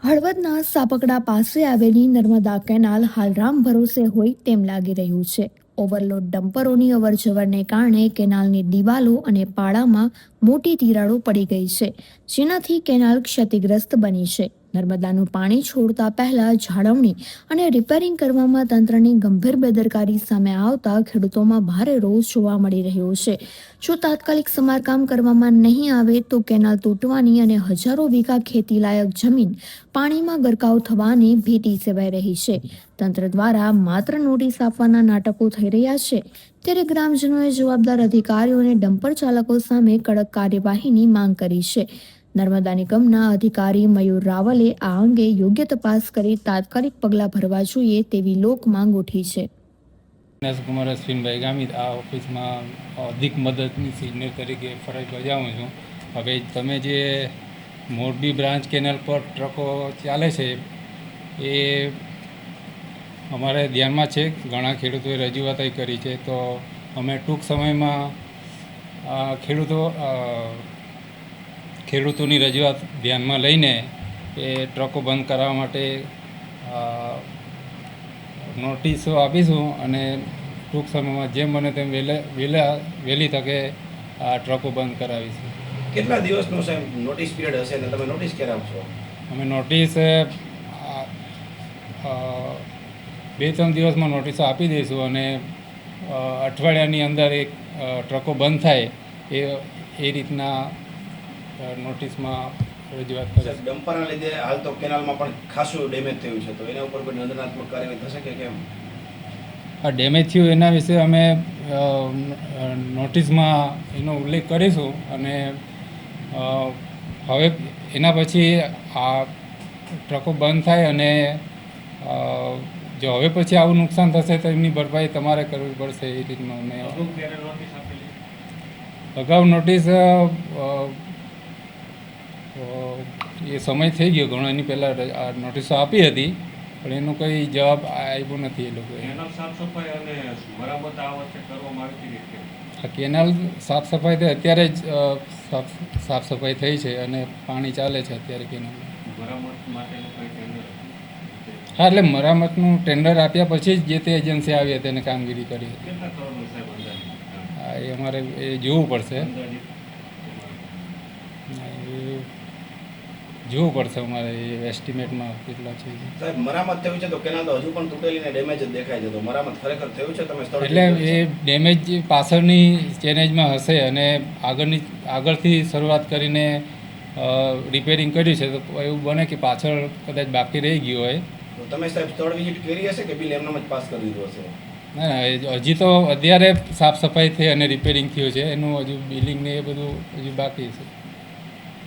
હળવદના સાપકડા પાસે આવેલી નર્મદા કેનાલ હાલ રામ ભરોસે હોય તેમ લાગી રહ્યું છે. ઓવરલોડ ડમ્પરોની અવરજવરને કારણે કેનાલની દિવાલો અને પાળામાં મોટી તિરાડો પડી ગઈ છે, જેનાથી કેનાલ ક્ષતિગ્રસ્ત બની છે. નર્મદાનું પાણી છોડતા પહેલા જાળવણી અને રિપેરિંગ કરવામાં તંત્રની ગંભીર બેદરકારી સામે આવતા ખેડૂતોમાં ભારે રોષ જોવા મળી રહ્યો છે. જો તાત્કાલિક સમારકામ કરવામાં નહીં આવે તો કેનાલ તૂટવાની અને હજારો વીઘા ખેતીલાયક જમીન પાણીમાં ગરકાવ થવાની ભીતિ સેવાઈ રહી છે. તંત્ર દ્વારા માત્ર નોટિસ આપવાના નાટકો થઈ રહ્યા છે, ત્યારે ગ્રામજનોએ જવાબદાર અધિકારીઓ અને ડમ્પર ચાલકો સામે કડક કાર્યવાહીની માંગ કરી છે. નર્મદા નિગમના અધિકારી મયુર રાવલે આ અંગે યોગ્ય તપાસ કરી તાત્કાલિક પગલાં ભરવા જોઈએ તેવી લોક માંગ ઉઠી છે. કુમાર અશ્વિનભાઈ ગામિત આ ઓફિસમાં અધિક મદદની સિનિયર તરીકે ફરજ બજાવું છું. હવે તમે જે મોરબી બ્રાન્ચ કેનાલ પર ટ્રકો ચાલે છે એ અમારે ધ્યાનમાં છે. ઘણા ખેડૂતોએ રજૂઆત કરી છે, તો અમે ટૂંક સમયમાં ખેડૂતોની રજૂઆત ધ્યાનમાં લઈને એ ટ્રકો બંધ કરાવવા માટે નોટિસો આપીશું અને ટૂંક સમયમાં જેમ બને તેમ વહેલી તકે આ ટ્રકો બંધ કરાવીશું. કેટલા દિવસનો સાહેબ નોટિસ પીરિયડ હશે અને તમે નોટિસ ક્યારે આપશો? અમે નોટિસ 2-3 દિવસમાં નોટિસો આપી દઈશું અને અઠવાડિયાની અંદર એક ટ્રકો બંધ થાય એ રીતના નોટિસમાં રજૂઆત કરે. ડમ્પરના લીધે હાલ તો કેનાલમાં પણ ખાસું ડેમેજ થયું છે, તો એના ઉપર કોઈ નિંદનાત્મક કાર્યવાહી થશે કે કેમ? આ ડેમેજ થયું એના વિશે અમે નોટિસમાં એનો ઉલ્લેખ કરીશું અને હવે એના પછી આ ટ્રકો બંધ થાય અને જો હવે પછી આવું નુકસાન થશે તો એમની ભરપાઈ તમારે કરવી પડશે. એ રીતનું અમે અગાઉ નોટિસ એ સમય થઈ ગયો ઘણો, એની પહેલાં આ નોટિસો આપી હતી પણ એનો કંઈ જવાબ આવ્યો નથી એ લોકોએ. આ કેનાલ સાફ સફાઈ તો અત્યારે જ સાફ સફાઈ થઈ છે અને પાણી ચાલે છે અત્યારે કેનાલમાં. હા, એટલે મરામતનું ટેન્ડર આપ્યા પછી જ જે તે એજન્સી આવી હતી તેને કામગીરી કરી હતી. હા, એ અમારે એ જોવું પડશે અમારે એ એસ્ટિમેટમાં કેટલા છે. સાહેબ, મરામત થયું છે તો કેનાલ તો હજુ પણ તૂટેલી ને ડેમેજ જ દેખાય છે, તો મરામત ખરેખર થયું છે? તમે એટલે એ ડેમેજ પાછળની ચેનેજમાં હશે અને આગળથી શરૂઆત કરીને રિપેરિંગ કર્યું છે, તો એવું બને કે પાછળ કદાચ બાકી રહી ગયું હોય. તો તમે સાહેબ સ્થળ વિઝિટ કરી હશે કે બિલ એમનામ જ પાસ કરી દીધું હશે? ના, હજી તો અત્યારે સાફ સફાઈ થઈ અને રિપેરિંગ થયું છે, એનું હજુ બિલિંગ ને એ બધું હજુ બાકી છે.